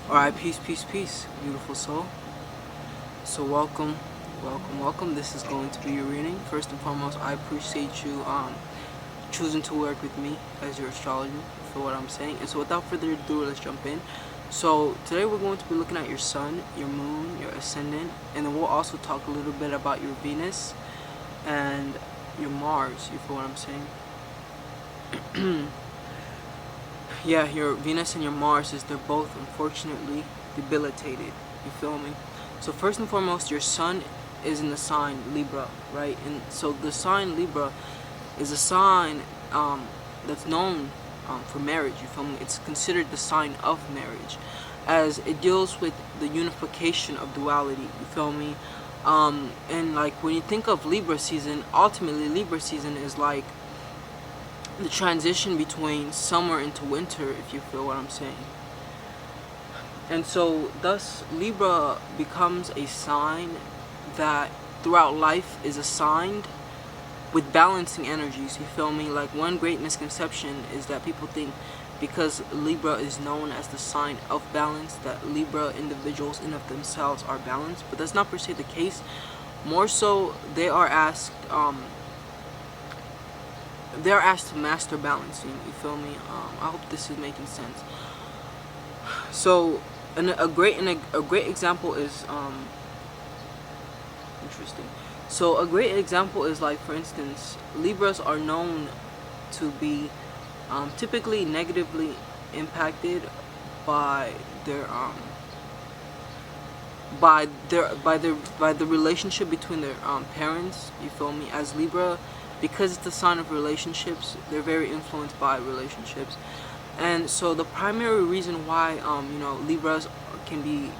Alright, peace, peace, peace, beautiful soul. So welcome. This is going to be your reading. First and foremost, I appreciate you choosing to work with me as your astrologer for what I'm saying. And so without further ado, let's jump in. So today we're going to be looking at your sun, your moon, your ascendant, and then we'll also talk a little bit about your Venus and your Mars. You feel what I'm saying? Yeah, your Venus and your Mars they're both unfortunately debilitated. You feel me? So first and foremost, your sun is in the sign Libra, right? And so the sign Libra is a sign that's known for marriage. You feel me? It's considered the sign of marriage, as it deals with the unification of duality. You feel me? And like when you think of Libra season, ultimately Libra season is like the transition between summer into winter, if you feel what I'm saying. And so thus Libra becomes a sign that throughout life is assigned with balancing energies. You feel me? Like one great misconception is that people think because Libra is known as the sign of balance that Libra individuals in of themselves are balanced, but that's not per se the case. More so they are asked to master balancing. You feel me? I hope this is making sense. So, a great example is interesting. So a great example is like, for instance, Libras are known to be typically negatively impacted by their by the relationship between their parents. You feel me? As Libra, because it's the sign of relationships, they're very influenced by relationships. And so the primary reason why Libras can be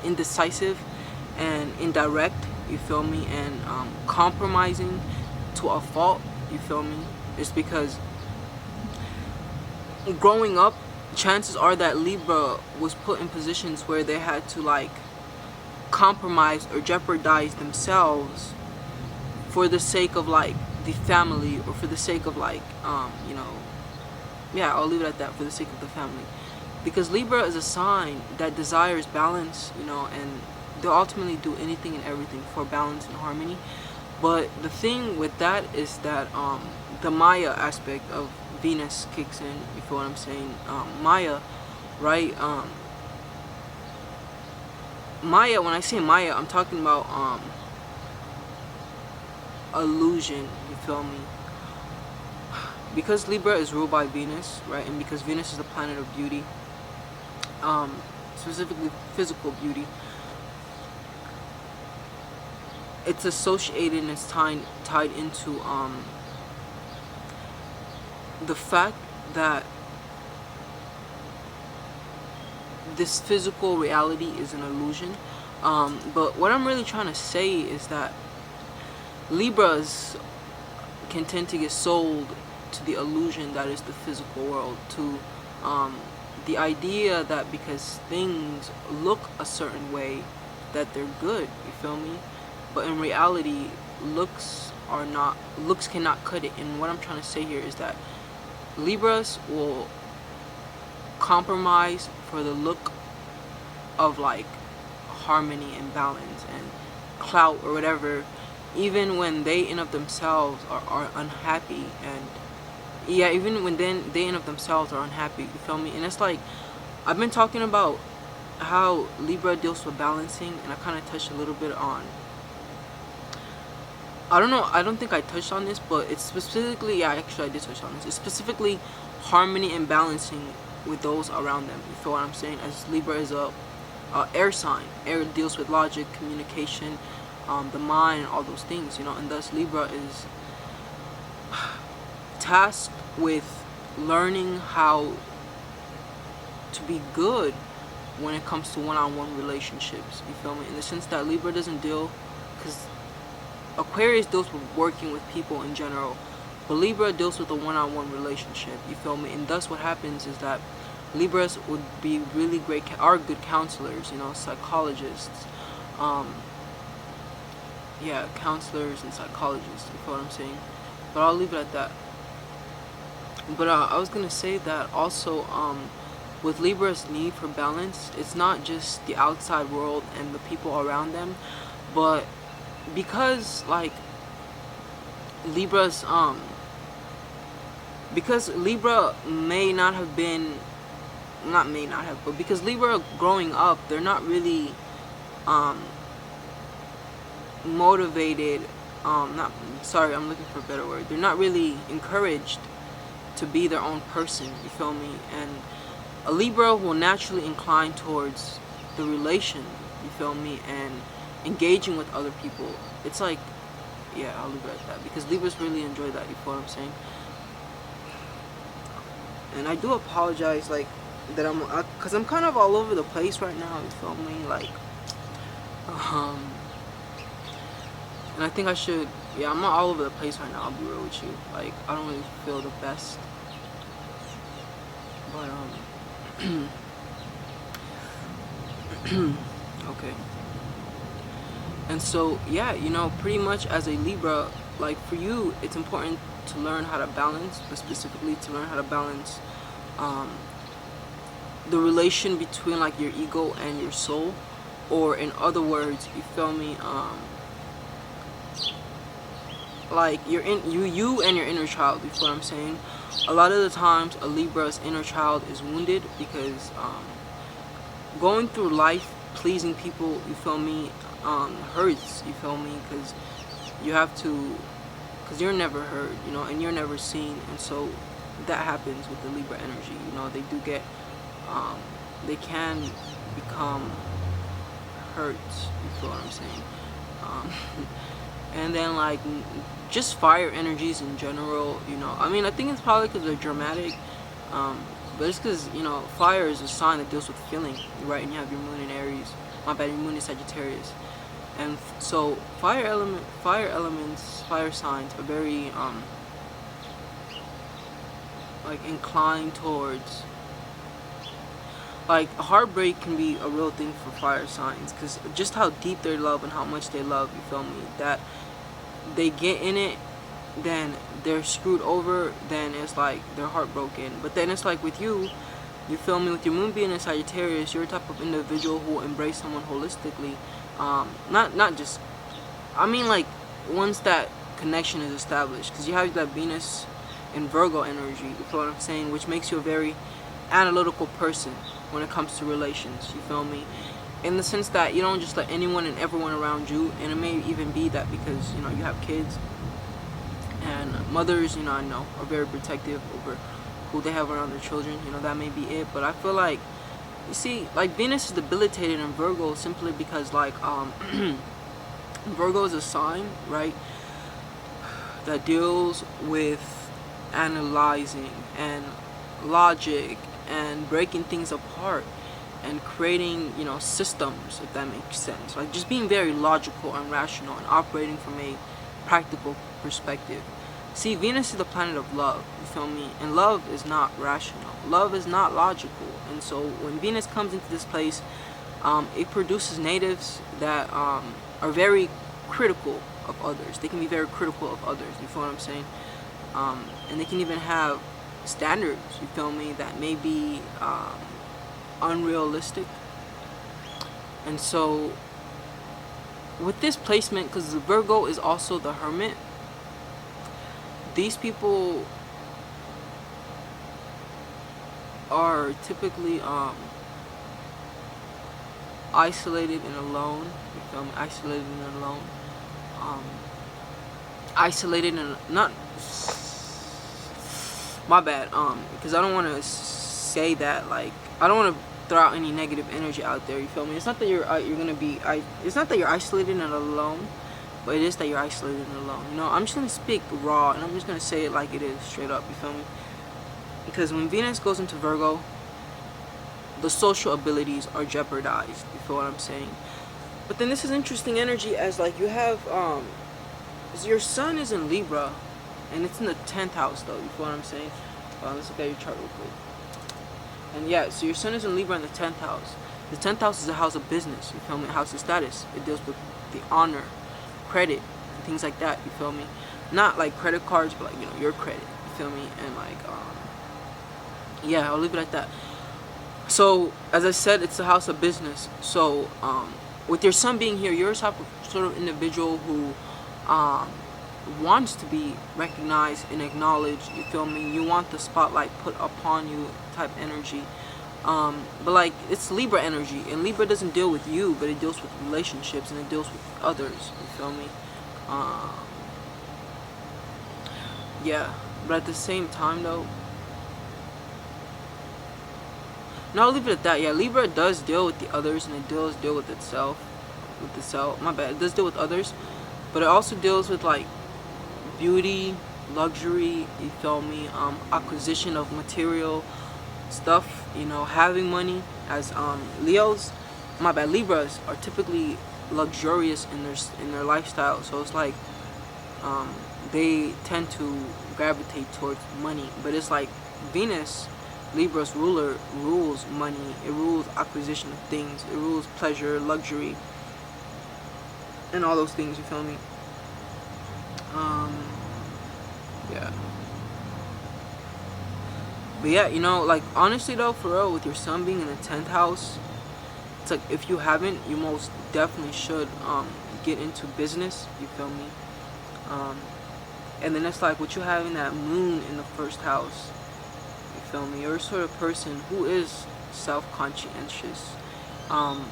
indecisive and indirect, you feel me, and compromising to a fault, you feel me, is because growing up, chances are that Libra was put in positions where they had to like compromise or jeopardize themselves for the sake of like the family, or for the sake of like yeah, I'll leave it at that, for the sake of the family. Because Libra is a sign that desires balance, and they'll ultimately do anything and everything for balance and harmony. But the thing with that is that the Maya aspect of Venus kicks in. You feel what I'm saying? Maya, right? Maya, when I say Maya, I'm talking about illusion. You feel me? Because Libra is ruled by Venus, right, and because Venus is the planet of beauty, specifically physical beauty, it's associated and it's tied into the fact that this physical reality is an illusion. But what I'm really trying to say is that Libras can tend to get sold to the illusion that is the physical world, to the idea that because things look a certain way that they're good. You feel me? But in reality, looks cannot cut it. And what I'm trying to say here is that Libras will compromise for the look of like harmony and balance and clout or whatever, even when they in of themselves are unhappy. And yeah, even when they in of themselves are unhappy. You feel me? And it's like, I've been talking about how Libra deals with balancing, and I kind of touched a little bit on, I don't know, I don't think I touched on this, but it's specifically, yeah, actually I did touch on this. It's specifically harmony and balancing with those around them. You feel what I'm saying? As Libra is a air sign. Air deals with logic, communication, the mind, all those things, and thus Libra is tasked with learning how to be good when it comes to one-on-one relationships. You feel me? In the sense that Libra doesn't deal, because Aquarius deals with working with people in general, but Libra deals with a one-on-one relationship. You feel me? And thus what happens is that Libras would be really great, are good counselors, psychologists, yeah, counselors and psychologists. You feel what I'm saying? But I'll leave it at that. But I was gonna say that also with Libra's need for balance, it's not just the outside world and the people around them, but because like Libra's because Libra may not have been, not may not have, but because Libra growing up, they're not really motivated, not, sorry, I'm looking for a better word, they're not really encouraged to be their own person, you feel me? And a Libra will naturally incline towards the relation, you feel me, and engaging with other people. It's like, yeah, I'll leave it at that, because Libras really enjoy that, you feel what I'm saying? And I do apologize, like, that because I'm kind of all over the place right now, you feel me? Like, and I think I should, yeah, I'm not all over the place right now, I'll be real with you. Like, I don't really feel the best. But, okay. And so, yeah, you know, pretty much as a Libra, like, for you, it's important to learn how to balance, but specifically to learn how to balance the relation between, like, your ego and your soul. Or, in other words, you feel me, like, you and your inner child, you feel what I'm saying? A lot of the times, a Libra's inner child is wounded because going through life pleasing people, you feel me, hurts, you feel me, because you have to, because you're never heard, you know, and you're never seen, and so that happens with the Libra energy, you know, they do get, they can become hurt, you feel what I'm saying? And then, like, just fire energies in general, you know, I mean, I think it's probably because they're dramatic, but it's because, you know, fire is a sign that deals with feeling, right? And you have your moon in Aries, my bad, your moon in Sagittarius, and so fire elements, fire signs are very like inclined towards, like, heartbreak can be a real thing for fire signs, because just how deep they love and how much they love, you feel me, that they get in it, then they're screwed over, then it's like they're heartbroken. But then it's like with you feel me, with your moon being in Sagittarius, you're a type of individual who will embrace someone holistically, not just, I mean, like, once that connection is established, because you have that Venus in Virgo energy, you feel what I'm saying, which makes you a very analytical person when it comes to relations, you feel me, in the sense that you don't just let anyone and everyone around you, and it may even be that because, you know, you have kids, and mothers, you know, I know, are very protective over who they have around their children, you know, that may be it, but I feel like, you see, like, Venus is debilitated in Virgo simply because, like, Virgo is a sign, right, that deals with analyzing and logic and breaking things apart and creating, you know, systems, if that makes sense, like just being very logical and rational and operating from a practical perspective. See, Venus is the planet of love, you feel me, and love is not rational, love is not logical, and so when Venus comes into this place, it produces natives that are very critical of others. They can be very critical of others, you feel what I'm saying, and they can even have standards, you feel me, that may be unrealistic. And so with this placement, because Virgo is also the Hermit, these people are typically isolated and alone, you feel me, isolated and alone, isolated and not, my bad, because I don't want to say that, like, I don't want to throw out any negative energy out there, you feel me. It's not that you're gonna be, it's not that you're isolated and alone, but it is that you're isolated and alone, you know. I'm just gonna speak raw, and I'm just gonna say it like it is, straight up, you feel me, because when Venus goes into Virgo, the social abilities are jeopardized, you feel what I'm saying. But then this is interesting energy, as like you have your sun is in Libra, and it's in the 10th house though, you feel what I'm saying. Let's look at your chart real quick. And yeah, so your sun is in Libra in the 10th house. The 10th house is a house of business, you feel me, a house of status. It deals with the honor, credit, and things like that, you feel me. Not like credit cards, but like, you know, your credit, you feel me. And like, yeah, I'll leave it like that. So as I said, it's the house of business. So with your son being here, you're a type of sort of individual who um, wants to be recognized and acknowledged. You feel me? You want the spotlight put upon you, type energy. But like, it's Libra energy, and Libra doesn't deal with you, but it deals with relationships and it deals with others. You feel me? Um, yeah, but at the same time though, no, I'll leave it at that. Yeah, Libra does deal with the others, and it does deal with itself. With the self, my bad. It does deal with others, but it also deals with like beauty, luxury. You feel me? Acquisition of material stuff. You know, having money. As Leos, my bad. Libras are typically luxurious in their lifestyle. So it's like they tend to gravitate towards money, but it's like Venus, Libra's ruler, rules money. It rules acquisition of things. It rules pleasure, luxury, and all those things. You feel me? Yeah. But yeah, you know, like honestly though, for real, with your son being in the 10th house, it's like if you haven't, you most definitely should get into business. You feel me? Um, and then it's like what you having that moon in the first house. You feel me? You're a sort of person who is self-conscientious. Um,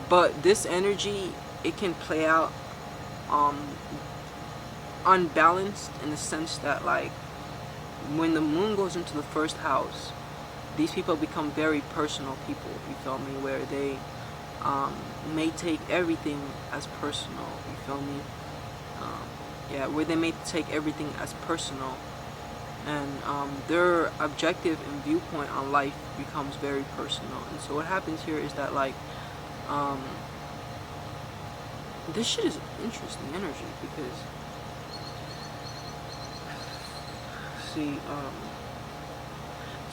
but this energy, it can play out um, unbalanced in the sense that like when the moon goes into the first house, these people become very personal people. You feel me? Where they may take everything as personal. You feel me? Yeah, where they may take everything as personal, and their objective and viewpoint on life becomes very personal. And so what happens here is that like this shit is interesting energy because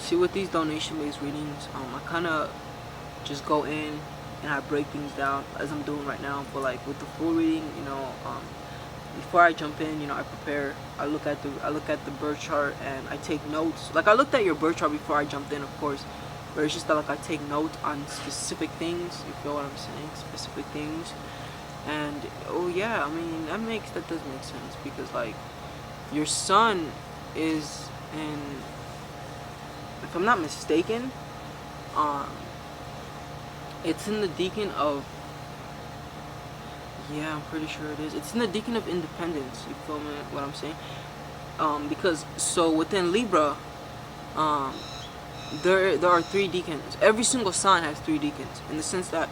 see with these donation based readings, I kind of just go in and I break things down as I'm doing right now. But like with the full reading, you know, before I jump in, you know, I prepare. I look at the birth chart and I take notes. Like I looked at your birth chart before I jumped in, of course, but it's just that like I take notes on specific things. You feel what I'm saying? Specific things. And oh yeah, I mean that does make sense because like your son is in, if I'm not mistaken, it's in the decan of, yeah, I'm pretty sure it is. It's in the decan of independence. You feel me? What I'm saying? Because so within Libra, there are 3 decans. Every single sign has 3 decans in the sense that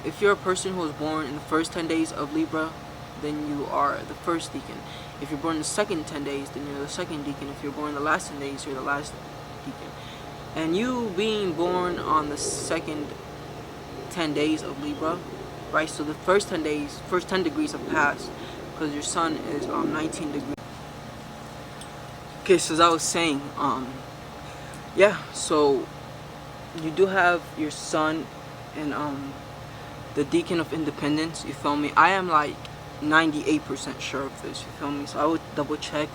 if you're a person who was born in the first 10 days of Libra, then you are the first decan. If you're born in the second 10 days, then you're the second decan. If you're born in the last 10 days, you're the last decan. And you being born on the second 10 days of Libra, right? So the first 10 days, first 10 degrees have passed because your sun is 19 degrees. Okay, so as I was saying, yeah, so you do have your sun in the decan of independence. You feel me? I am like 98% sure of this. You feel me? So I would double check,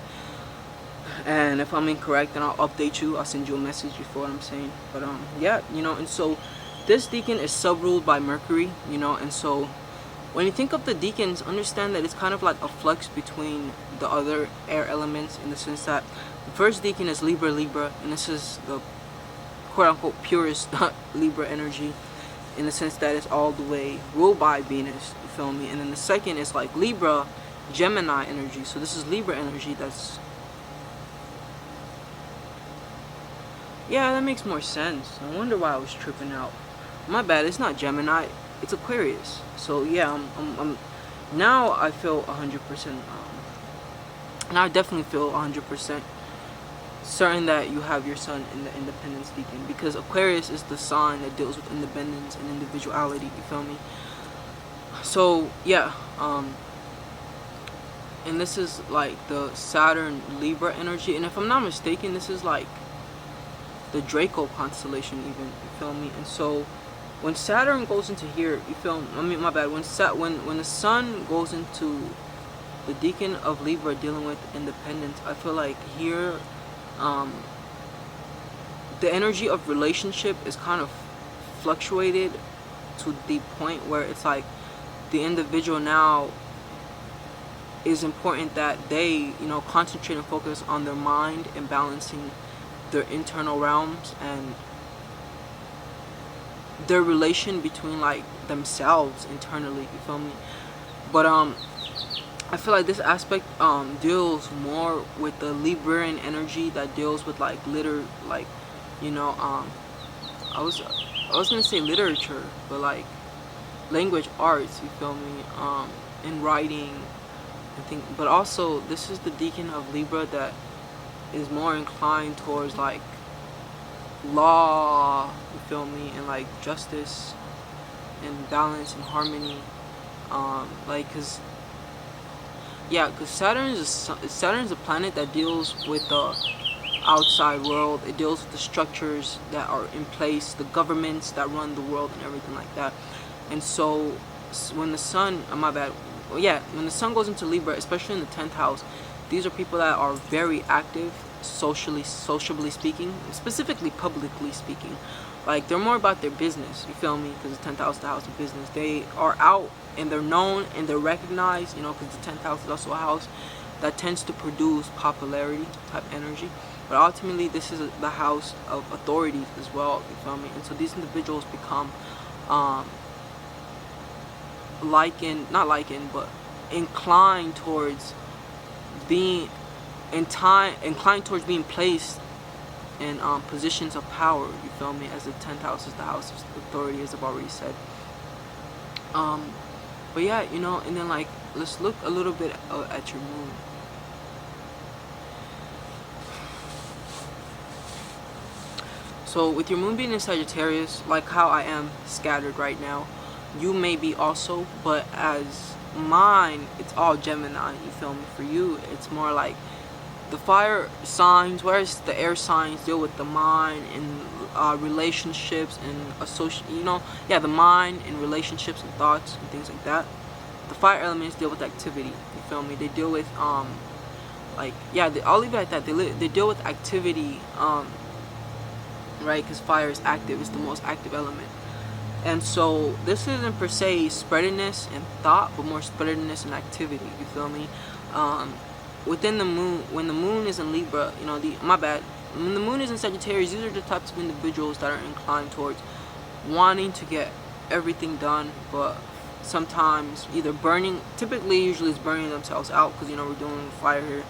and if I'm incorrect, then I'll update you. I'll send you a message. You feel what I'm saying? But yeah, you know, and so this decan is sub-ruled by Mercury, you know, and so when you think of the decans, understand that it's kind of like a flux between the other air elements in the sense that the first decan is Libra, and this is the quote-unquote purest Libra energy in the sense that it's all the way ruled by Venus, you feel me? And then the second is like Libra, Gemini energy. So this is Libra energy that's, yeah, that makes more sense. I wonder why I was tripping out. My bad, it's not Gemini, it's Aquarius. So yeah, I'm now I feel 100%. Now I definitely feel 100% certain that you have your sun in the independence decan because Aquarius is the sign that deals with independence and individuality. You feel me? So yeah, and this is like the Saturn Libra energy, and if I'm not mistaken, this is like the Draco constellation even. You feel me? And so when Saturn goes into here, you feel, I mean, my bad, when the sun goes into the decan of Libra dealing with independence, I feel like here the energy of relationship is kind of fluctuated to the point where it's like the individual now is important that they, concentrate and focus on their mind and balancing their internal realms and their relation between like themselves internally, you feel me? But I feel like this aspect deals more with the Libran energy that deals with like I was gonna say literature, but like language arts, you feel me? In writing, I think. But also, this is the deacon of Libra that is more inclined towards like law, you feel me, and like justice and balance and harmony. Cause Saturn's a planet that deals with the outside world. It deals with the structures that are in place, the governments that run the world, and everything like that. And so, when the sun, when the sun goes into Libra, especially in the 10th house, these are people that are very active socially speaking, specifically publicly speaking. Like, they're more about their business, you feel me? Because the 10th house is the house of business. They are out and they're known and they're recognized, because the 10th house is also a house that tends to produce popularity type energy. But ultimately, this is the house of authority as well, you feel me? And so these individuals become inclined towards being being placed in positions of power, you feel me? As the 10th house is the house of authority, as I've already said. But yeah, and then like, let's look a little bit at your moon. So with your moon being in Sagittarius, like how I am scattered right now, you may be also, but as mine, it's all Gemini, you feel me? For you, it's more like the fire signs, whereas the air signs deal with the mind and relationships and the mind and relationships and thoughts and things like that. The fire elements deal with activity, you feel me? They deal with I'll leave it at that. They deal with activity, right? Because fire is active. It's the most active element. And so this isn't per se spreadedness and thought, but more spreadedness and activity, you feel me? Within the moon, when the moon is in Libra, when the moon is in Sagittarius, these are the types of individuals that are inclined towards wanting to get everything done, but sometimes either usually it's burning themselves out, because we're doing fire here,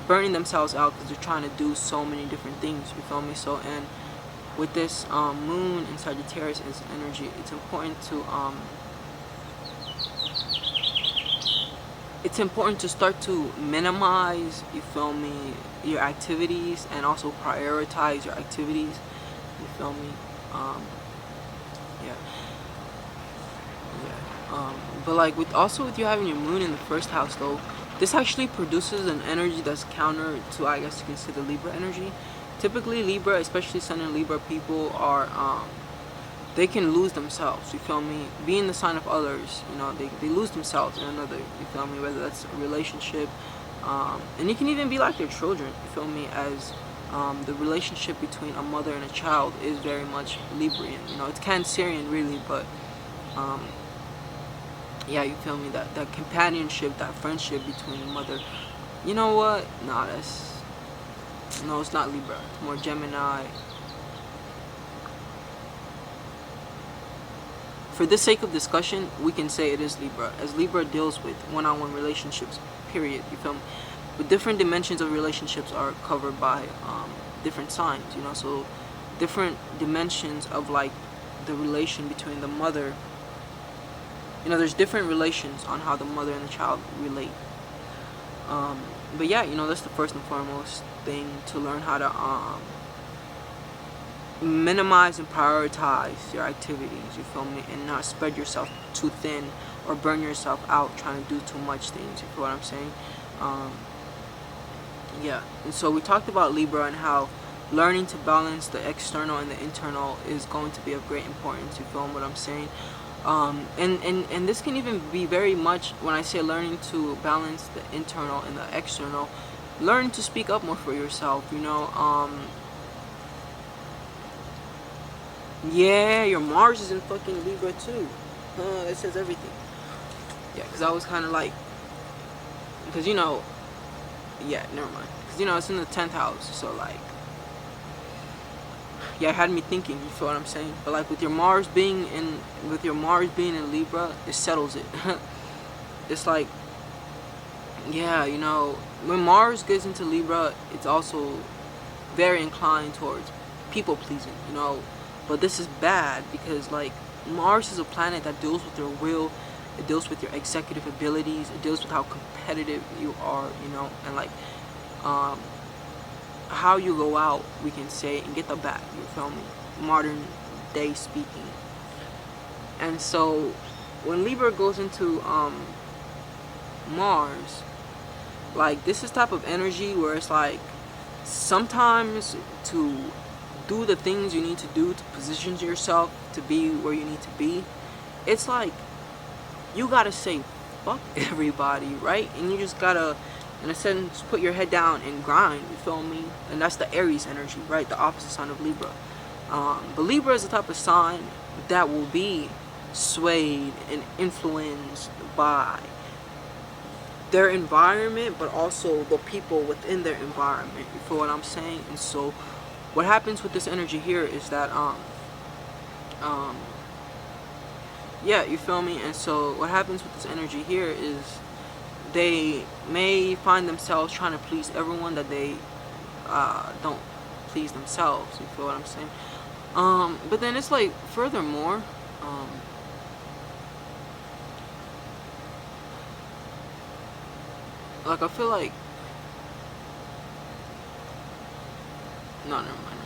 burning themselves out because they're trying to do so many different things, you feel me? So, and with this moon in Sagittarius as energy, it's important to start to minimize, you feel me, your activities, and also prioritize your activities, you feel me? But like with you having your moon in the first house though, this actually produces an energy that's counter to, I guess you can say, the Libra energy. Typically Libra, especially Sun in Libra people, are they can lose themselves, you feel me? Being the sign of others, they lose themselves in another, you feel me? Whether that's a relationship, and it can even be like their children, you feel me? As the relationship between a mother and a child is very much Librian, it's Cancerian really, but you feel me? That companionship, that friendship between mother, you know what? No, it's not Libra. It's more Gemini. For the sake of discussion, we can say it is Libra, as Libra deals with one-on-one relationships, period, you feel me? But different dimensions of relationships are covered by different signs, so different dimensions of like the relation between the mother, there's different relations on how the mother and the child relate. But that's the first and foremost thing, to learn how to minimize and prioritize your activities, you feel me, and not spread yourself too thin or burn yourself out trying to do too much things, you feel what I'm saying? And so we talked about Libra and how learning to balance the external and the internal is going to be of great importance, you feel what I'm saying? And this can even be very much, when I say learning to balance the internal and the external, learn to speak up more for yourself, Yeah, your Mars is in fucking Libra too. It says everything. Yeah, because I was kind of like, because yeah, never mind. Because it's in the 10th house, so like, yeah, it had me thinking. You feel what I'm saying? But like with your Mars being in Libra, it settles it. It's like, yeah, when Mars gets into Libra, it's also very inclined towards people pleasing. But this is bad because like Mars is a planet that deals with your will, it deals with your executive abilities, it deals with how competitive you are, and like um how you go out, we can say, and get the bag, you feel me? Modern day speaking. And so when Libra goes into Mars, like this is type of energy where it's like sometimes to do the things you need to do to position yourself to be where you need to be, it's like you gotta say fuck everybody, right? And you just gotta, in a sense, put your head down and grind, you feel me? And that's the Aries energy, right? The opposite sign of Libra. But Libra is the type of sign that will be swayed and influenced by their environment, but also the people within their environment. You feel what I'm saying? And so what happens with this energy here is that yeah, you feel me? And so what happens with this energy here is they may find themselves trying to please everyone that they don't please themselves. You feel what I'm saying? But then it's like, furthermore, like I feel like, no, never mind.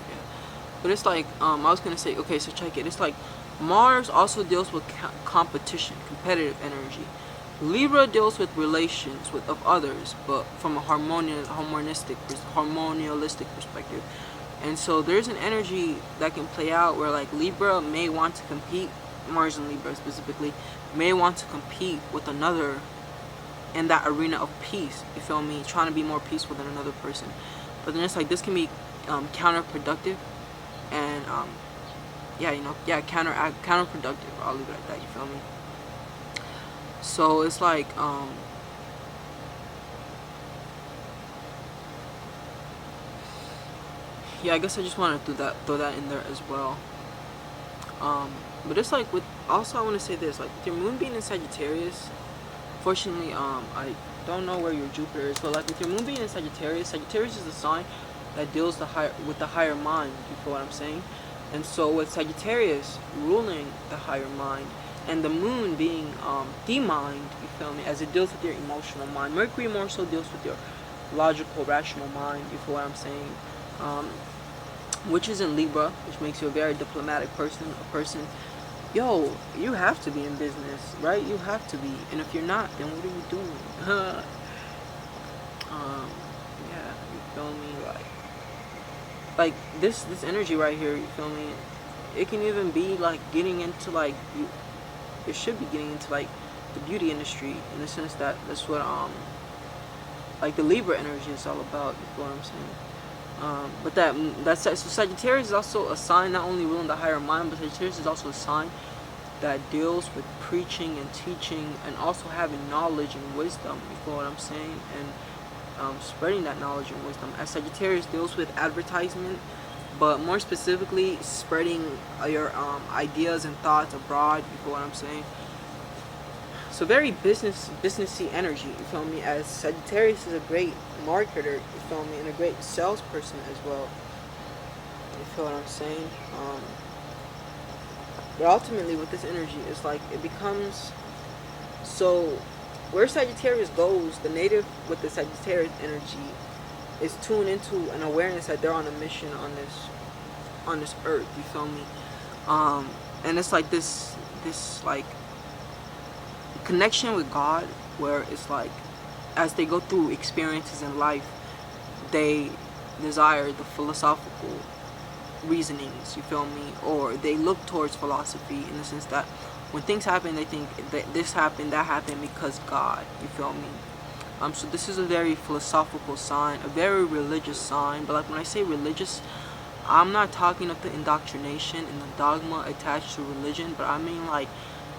Yeah, but it's like, I was gonna say, okay, so check it. It's like Mars also deals with competition, competitive energy. Libra deals with relations of others, but from a harmonialistic perspective. And so there's an energy that can play out where like Libra may want to compete, Mars and Libra specifically, may want to compete with another in that arena of peace, you feel me? Trying to be more peaceful than another person. But then it's like this can be counterproductive and counterproductive. I'll leave it at that, you feel me? So it's like yeah, I guess I just want to throw that in there as well. But it's like also I want to say this, like with your moon being in Sagittarius, fortunately, I don't know where your Jupiter is, but like with your moon being in Sagittarius, Sagittarius is the sign that deals with the higher mind. You feel what I'm saying? And so with Sagittarius ruling the higher mind, and the moon being the mind, you feel me, as it deals with your emotional mind. Mercury more so deals with your logical, rational mind. You feel what I'm saying? Which is in Libra, which makes you a very diplomatic person, a person, yo, you have to be in business, right? You have to be. And if you're not, then what are you doing? Yeah, you feel me? Like this energy right here, you feel me? It can even be like getting into like it should be getting into like the beauty industry, in the sense that that's what like the Libra energy is all about. You feel what I'm saying? But that's so Sagittarius is also a sign not only ruling the higher mind, but Sagittarius is also a sign that deals with preaching and teaching, and also having knowledge and wisdom. You feel what I'm saying? And spreading that knowledge and wisdom. As Sagittarius deals with advertisement, but more specifically spreading your ideas and thoughts abroad. You feel what I'm saying? So very businessy energy. You feel me? As Sagittarius is a great marketer. You feel me? And a great salesperson as well. You feel what I'm saying? But ultimately, with this energy, it's like it becomes so. Where Sagittarius goes, the native with the Sagittarius energy is tuned into an awareness that they're on a mission on this earth. You feel me? And it's like this like connection with God, where it's like as they go through experiences in life, they desire the philosophical reasonings, you feel me? Or they look towards philosophy, in the sense that when things happen, they think that this happened, that happened because God, you feel me? So this is a very philosophical sign, a very religious sign. But like when I say religious, I'm not talking of the indoctrination and the dogma attached to religion, but I mean, like,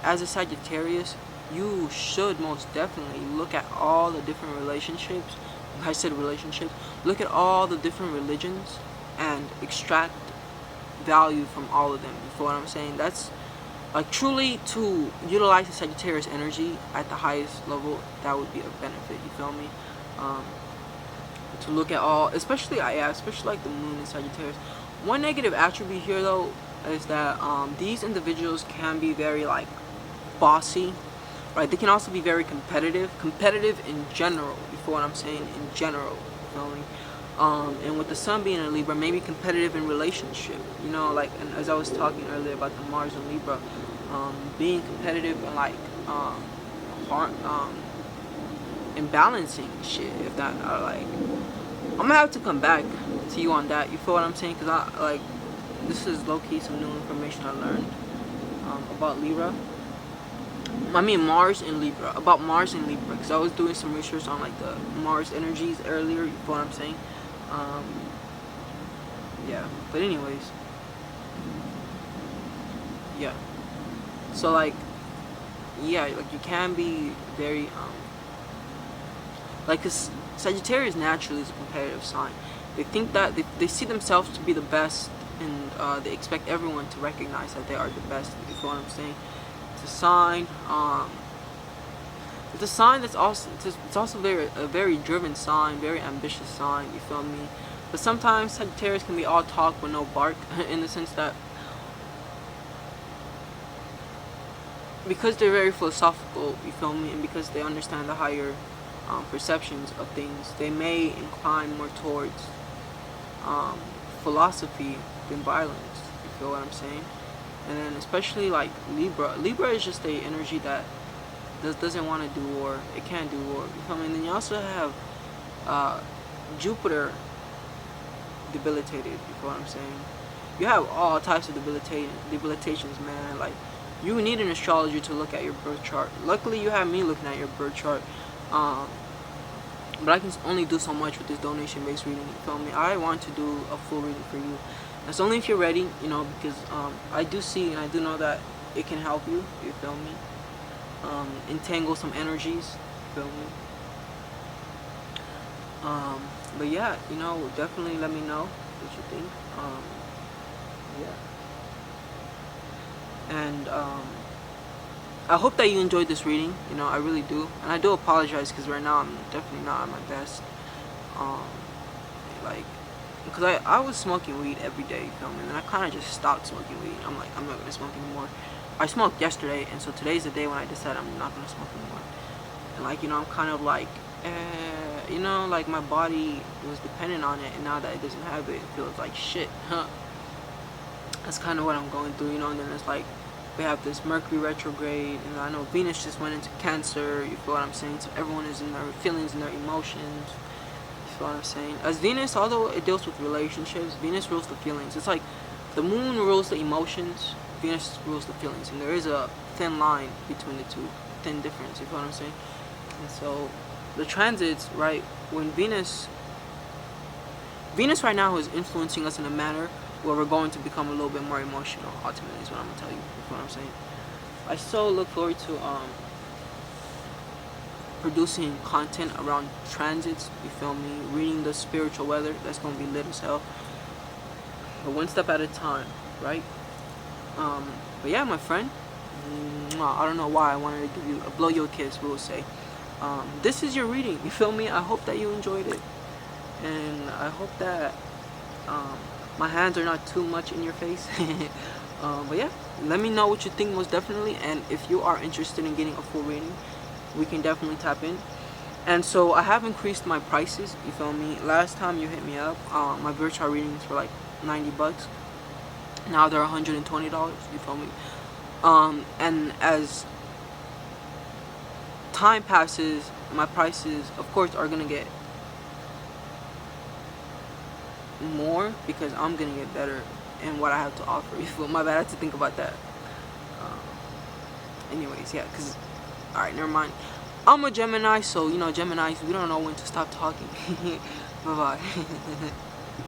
as a Sagittarius, you should most definitely look at all the different relationships. I said relationships. Look at all the different religions and extract value from all of them. You feel what I'm saying? That's like truly to utilize the Sagittarius energy at the highest level. That would be a benefit. You feel me? To look at all, especially especially like the moon in Sagittarius. One negative attribute here though is that these individuals can be very like bossy, right? They can also be very competitive in general. You feel what I'm saying? In general, you feel me? And with the sun being in Libra, maybe competitive in relationship. You know, like, and as I was talking earlier about the Mars in Libra, being competitive and like and balancing shit. If that, like, I'm gonna have to come back to you on that. You feel what I'm saying? Cause I like, this is low key some new information I learned about Libra. I mean Mars in Libra, about Mars in Libra, because I was doing some research on like the Mars energies earlier. You feel what I'm saying? Yeah. But anyways, yeah. So like, yeah, like you can be very like, cause Sagittarius naturally is a competitive sign. They think that they see themselves to be the best, and they expect everyone to recognize that they are the best. You feel what I'm saying? It's a sign. It's a sign that's also a very driven sign, very ambitious sign. You feel me? But sometimes Sagittarius can be all talk but no bark, in the sense that because they're very philosophical, you feel me, and because they understand the higher perceptions of things, they may incline more towards philosophy than violence. You feel what I'm saying? And then especially like Libra. Libra is just a energy that doesn't want to do war. It can't do war. You feel me? And then you also have Jupiter debilitated. You feel what I'm saying? You have all types of debilitations, man. Like, you need an astrologer to look at your birth chart. Luckily, you have me looking at your birth chart. But I can only do so much with this donation-based reading. You feel me? I want to do a full reading for you. That's only if you're ready, you know, because I do see and I do know that it can help you. You feel me? Entangle some energies. You feel me? But yeah, you know, definitely let me know what you think. Yeah. And I hope that you enjoyed this reading. You know, I really do. And I do apologize because right now I'm definitely not at my best. Like, because I was smoking weed every day, you feel me? And then I kind of just stopped smoking weed. I'm like, I'm not going to smoke anymore. I smoked yesterday, and so today's the day when I decided I'm not going to smoke anymore. And like, you know, I'm kind of like, you know, like my body was dependent on it, and now that it doesn't have it, it feels like shit, huh? That's kind of what I'm going through, you know. And then it's like, we have this Mercury retrograde, and I know Venus just went into Cancer. You feel what I'm saying? So everyone is in their feelings and their emotions. You feel what I'm saying? As Venus, although it deals with relationships, Venus rules the feelings. It's like the moon rules the emotions, Venus rules the feelings, and there is a thin line between the two, thin difference. You feel what I'm saying? And so the transits, right, when Venus right now is influencing us in a manner where we're going to become a little bit more emotional, ultimately, is what I'm going to tell you. You feel what I'm saying? I so look forward to producing content around transits, you feel me? Reading the spiritual weather, that's going to be lit as hell. But one step at a time, right? But yeah, my friend, I don't know why I wanted to give you a blow your kiss, we'll say. This is your reading, you feel me? I hope that you enjoyed it. And I hope that my hands are not too much in your face. But yeah, let me know what you think most definitely. And if you are interested in getting a full reading, we can definitely tap in. And so I have increased my prices, you feel me? Last time you hit me up, my virtual readings were like $90. Now they're $120, you feel me? And as time passes, my prices, of course, are gonna get more because I'm gonna get better in what I have to offer. You feel my bad? I had to think about that. Anyways, yeah, because alright, never mind. I'm a Gemini, so you know, Geminis, we don't know when to stop talking. Bye bye.